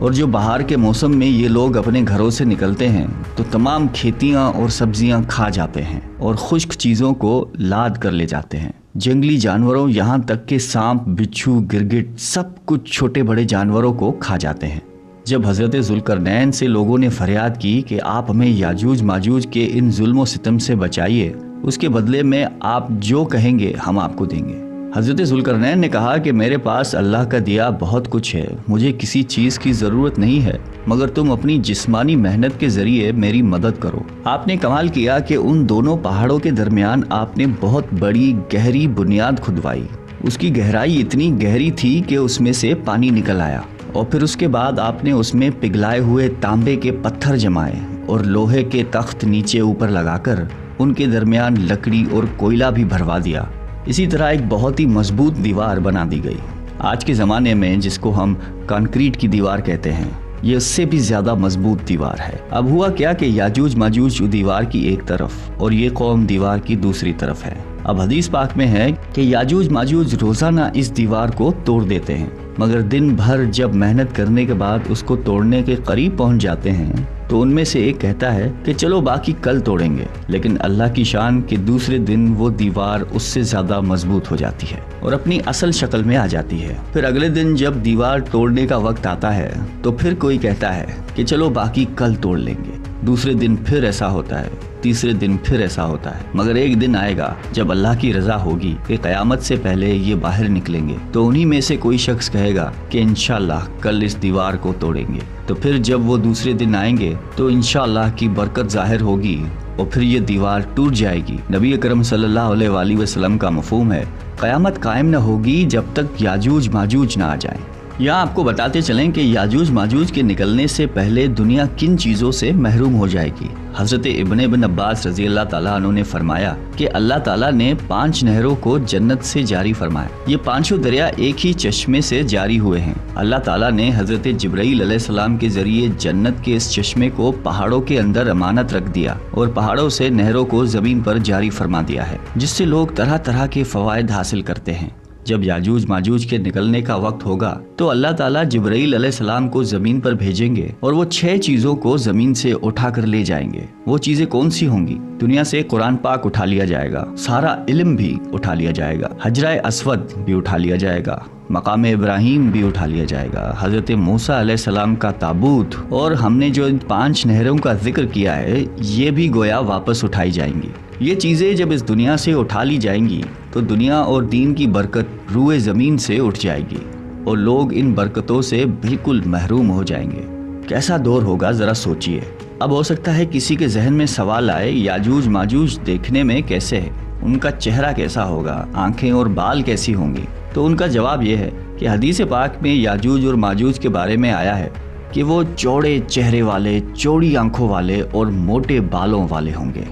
اور جو بہار کے موسم میں یہ لوگ اپنے گھروں سے نکلتے ہیں تو تمام کھیتیاں اور سبزیاں کھا جاتے ہیں اور خشک چیزوں کو لاد کر لے جاتے ہیں۔ جنگلی جانوروں یہاں تک کہ سانپ، بچھو، گرگٹ سب کچھ چھوٹے بڑے جانوروں کو کھا جاتے ہیں۔ جب حضرت ذوالقرنین سے لوگوں نے فریاد کی کہ آپ ہمیں یاجوج ماجوج کے ان ظلم و ستم سے بچائیے، اس کے بدلے میں آپ جو کہیں گے ہم آپ کو دیں گے، حضرت ذوالقرنین نے کہا کہ میرے پاس اللہ کا دیا بہت کچھ ہے، مجھے کسی چیز کی ضرورت نہیں ہے، مگر تم اپنی جسمانی محنت کے ذریعے میری مدد کرو۔ آپ نے کمال کیا کہ ان دونوں پہاڑوں کے درمیان آپ نے بہت بڑی گہری بنیاد کھدوائی۔ اس کی گہرائی اتنی گہری تھی کہ اس میں سے پانی نکل آیا، اور پھر اس کے بعد آپ نے اس میں پگھلائے ہوئے تانبے کے پتھر جمائے اور لوہے کے تخت نیچے اوپر لگا کر ان کے درمیان لکڑی اور کوئلہ بھی بھروا دیا۔ اسی طرح ایک بہت ہی مضبوط دیوار بنا دی گئی۔ آج کے زمانے میں جس کو ہم کانکریٹ کی دیوار کہتے ہیں، یہ اس سے بھی زیادہ مضبوط دیوار ہے۔ اب ہوا کیا کہ یاجوج ماجوج دیوار کی ایک طرف اور یہ قوم دیوار کی دوسری طرف ہے۔ اب حدیث پاک میں ہے کہ یاجوج ماجوج روزانہ اس دیوار کو توڑ دیتے ہیں، مگر دن بھر جب محنت کرنے کے بعد اس کو توڑنے کے قریب پہنچ جاتے ہیں تو ان میں سے ایک کہتا ہے کہ چلو باقی کل توڑیں گے، لیکن اللہ کی شان کہ دوسرے دن وہ دیوار اس سے زیادہ مضبوط ہو جاتی ہے اور اپنی اصل شکل میں آ جاتی ہے۔ پھر اگلے دن جب دیوار توڑنے کا وقت آتا ہے تو پھر کوئی کہتا ہے کہ چلو باقی کل توڑ لیں گے، دوسرے دن پھر ایسا ہوتا ہے، تیسرے دن پھر ایسا ہوتا ہے، مگر ایک دن آئے گا جب اللہ کی رضا ہوگی کہ قیامت سے پہلے یہ باہر نکلیں گے، تو انہی میں سے کوئی شخص کہے گا کہ انشاءاللہ کل اس دیوار کو توڑیں گے۔ تو پھر جب وہ دوسرے دن آئیں گے تو انشاءاللہ کی برکت ظاہر ہوگی اور پھر یہ دیوار ٹوٹ جائے گی۔ نبی اکرم صلی اللہ علیہ وآلہ وسلم کا مفہوم ہے قیامت قائم نہ ہوگی جب تک یاجوج ماجوج نہ آ جائیں۔ یہاں آپ کو بتاتے چلیں کہ یاجوج ماجوج کے نکلنے سے پہلے دنیا کن چیزوں سے محروم ہو جائے گی۔ حضرت ابن عباس رضی اللہ تعالیٰ عنہ نے فرمایا کہ اللہ تعالیٰ نے 5 نہروں کو جنت سے جاری فرمایا۔ یہ 5 دریا ایک ہی چشمے سے جاری ہوئے ہیں۔ اللہ تعالیٰ نے حضرت جبرائیل علیہ السلام کے ذریعے جنت کے اس چشمے کو پہاڑوں کے اندر امانت رکھ دیا اور پہاڑوں سے نہروں کو زمین پر جاری فرما دیا ہے، جس سے لوگ طرح طرح کے فوائد حاصل کرتے ہیں۔ جب یاجوج ماجوج کے نکلنے کا وقت ہوگا تو اللہ تعالیٰ جبرائیل علیہ السلام کو زمین پر بھیجیں گے اور وہ 6 چیزوں کو زمین سے اٹھا کر لے جائیں گے۔ وہ چیزیں کون سی ہوں گی؟ دنیا سے قرآن پاک اٹھا لیا جائے گا، سارا علم بھی اٹھا لیا جائے گا، حجرہ اسود بھی اٹھا لیا جائے گا، مقام ابراہیم بھی اٹھا لیا جائے گا، حضرت موسیٰ علیہ السلام کا تابوت، اور ہم نے جو 5 نہروں کا ذکر کیا ہے یہ بھی گویا واپس اٹھائی جائیں گی۔ یہ چیزیں جب اس دنیا سے اٹھا لی جائیں گی تو دنیا اور دین کی برکت روئے زمین سے اٹھ جائے گی اور لوگ ان برکتوں سے بالکل محروم ہو جائیں گے۔ کیسا دور ہوگا ذرا سوچئے۔ اب ہو سکتا ہے کسی کے ذہن میں سوال آئے، یاجوج ماجوج دیکھنے میں کیسے ہے؟ ان کا چہرہ کیسا ہوگا؟ آنکھیں اور بال کیسی ہوں گی؟ تو ان کا جواب یہ ہے کہ حدیث پاک میں یاجوج اور ماجوج کے بارے میں آیا ہے کہ وہ چوڑے چہرے والے، چوڑی آنکھوں والے اور موٹے بالوں والے ہوں گے۔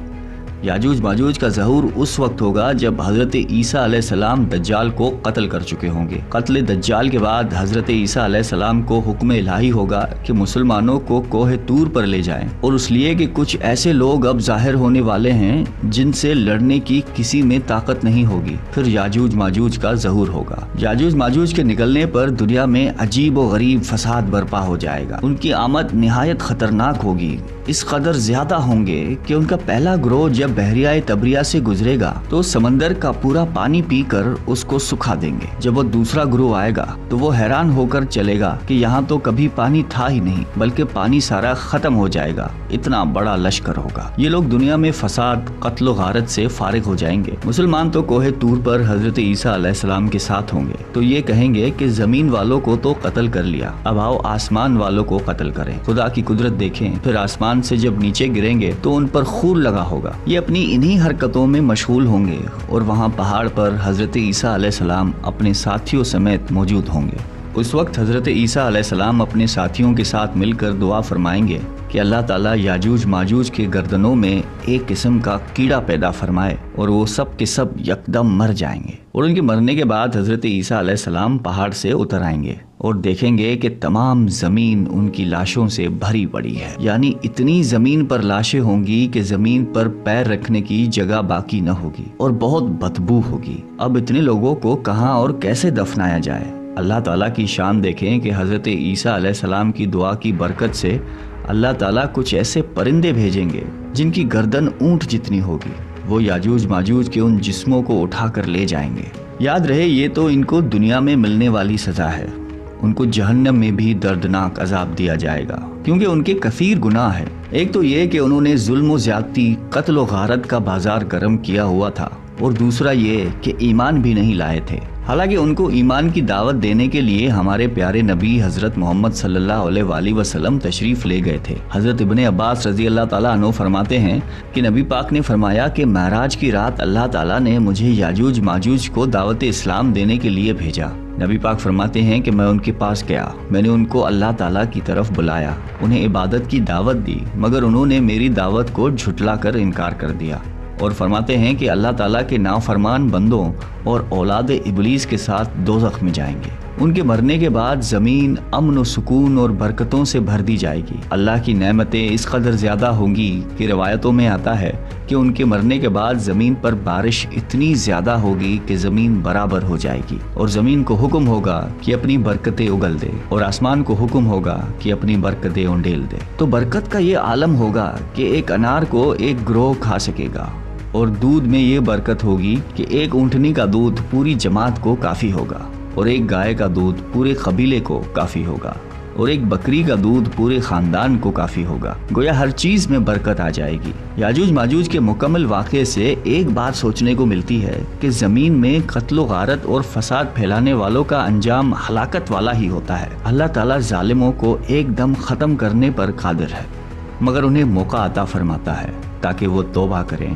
یاجوج ماجوج کا ظہور اس وقت ہوگا جب حضرت عیسیٰ علیہ السلام دجال کو قتل کر چکے ہوں گے۔ قتل دجال کے بعد حضرت عیسیٰ علیہ السلام کو حکم الہی ہوگا کہ مسلمانوں کو کوہ طور پر لے جائیں، اور اس لیے کہ کچھ ایسے لوگ اب ظاہر ہونے والے ہیں جن سے لڑنے کی کسی میں طاقت نہیں ہوگی۔ پھر یاجوج ماجوج کا ظہور ہوگا۔ یاجوج ماجوج کے نکلنے پر دنیا میں عجیب و غریب فساد برپا ہو جائے گا۔ ان کی آمد نہایت خطرناک ہوگی، اس قدر زیادہ ہوں گے کہ ان کا پہلا گروہ جب بحریہ تبریہ سے گزرے گا تو سمندر کا پورا پانی پی کر اس کو سکھا دیں گے۔ جب وہ دوسرا گروہ آئے گا تو وہ حیران ہو کر چلے گا کہ یہاں تو کبھی پانی تھا ہی نہیں، بلکہ پانی سارا ختم ہو جائے گا، اتنا بڑا لشکر ہوگا۔ یہ لوگ دنیا میں فساد، قتل و غارت سے فارغ ہو جائیں گے۔ مسلمان تو کوہ طور پر حضرت عیسیٰ علیہ السلام کے ساتھ ہوں گے، تو یہ کہیں گے کہ زمین والوں کو تو قتل کر لیا، اب آؤ آسمان والوں کو قتل کریں۔ خدا کی قدرت دیکھیں، پھر آسمان سے جب نیچے گریں گے تو ان پر خور لگا ہوگا۔ یہ اپنی انہی حرکتوں میں مشغول ہوں گے اور وہاں پہاڑ پر حضرت عیسیٰ علیہ السلام اپنے ساتھیوں سمیت موجود ہوں گے۔ اس وقت حضرت عیسیٰ علیہ السلام اپنے ساتھیوں کے ساتھ مل کر دعا فرمائیں گے کہ اللہ تعالیٰ یاجوج ماجوج کے گردنوں میں ایک قسم کا کیڑا پیدا فرمائے اور وہ سب کے سب یکدم مر جائیں گے، اور ان کے مرنے کے بعد حضرت عیسیٰ علیہ السلام پہاڑ سے اتر آئیں گے اور دیکھیں گے کہ تمام زمین ان کی لاشوں سے بھری پڑی ہے، یعنی اتنی زمین پر لاشیں ہوں گی کہ زمین پر پیر رکھنے کی جگہ باقی نہ ہوگی اور بہت بدبو ہوگی۔ اب اتنے لوگوں کو کہاں اور کیسے دفنایا جائے؟ اللہ تعالیٰ کی شان دیکھیں کہ حضرت عیسیٰ علیہ السلام کی دعا کی برکت سے اللہ تعالیٰ کچھ ایسے پرندے بھیجیں گے جن کی گردن اونٹ جتنی ہوگی، وہ یاجوج ماجوج کے ان جسموں کو اٹھا کر لے جائیں گے۔ یاد رہے یہ تو ان کو دنیا میں ملنے والی سزا ہے، ان کو جہنم میں بھی دردناک عذاب دیا جائے گا، کیونکہ ان کے کثیر گناہ ہیں۔ ایک تو یہ کہ انہوں نے ظلم و زیادتی، قتل و غارت کا بازار گرم کیا ہوا تھا، اور دوسرا یہ کہ ایمان بھی نہیں لائے تھے۔ حالانکہ ان کو ایمان کی دعوت دینے کے لیے ہمارے پیارے نبی حضرت محمد صلی اللہ علیہ وآلہ وسلم تشریف لے گئے تھے۔ حضرت ابن عباس رضی اللہ تعالیٰ عنہ فرماتے ہیں کہ نبی پاک نے فرمایا کہ معراج کی رات اللہ تعالیٰ نے مجھے یاجوج ماجوج کو دعوت اسلام دینے کے لیے بھیجا۔ نبی پاک فرماتے ہیں کہ میں ان کے پاس گیا، میں نے ان کو اللہ تعالیٰ کی طرف بلایا، انہیں عبادت کی دعوت دی، مگر انہوں نے میری دعوت کو جھٹلا کر انکار کر دیا، اور فرماتے ہیں کہ اللہ تعالیٰ کے نافرمان بندوں اور اولاد ابلیس کے ساتھ دوزخ میں جائیں گے۔ ان کے مرنے کے بعد زمین امن و سکون اور برکتوں سے بھر دی جائے گی۔ اللہ کی نعمتیں اس قدر زیادہ ہوں گی کہ روایتوں میں آتا ہے کہ ان کے مرنے کے بعد زمین پر بارش اتنی زیادہ ہوگی کہ زمین برابر ہو جائے گی، اور زمین کو حکم ہوگا کہ اپنی برکتیں اگل دے، اور آسمان کو حکم ہوگا کہ اپنی برکتیں انڈیل دے۔ تو برکت کا یہ عالم ہوگا کہ ایک انار کو ایک گروہ کھا سکے گا، اور دودھ میں یہ برکت ہوگی کہ ایک اونٹنی کا دودھ پوری جماعت کو کافی ہوگا، اور ایک گائے کا دودھ پورے قبیلے کو کافی ہوگا، اور ایک بکری کا دودھ پورے خاندان کو کافی ہوگا۔ گویا ہر چیز میں برکت آ جائے گی۔ یاجوج ماجوج کے مکمل واقعے سے ایک بات سوچنے کو ملتی ہے کہ زمین میں قتل و غارت اور فساد پھیلانے والوں کا انجام ہلاکت والا ہی ہوتا ہے۔ اللہ تعالیٰ ظالموں کو ایک دم ختم کرنے پر قادر ہے، مگر انہیں موقع عطا فرماتا ہے تاکہ وہ توبہ کریں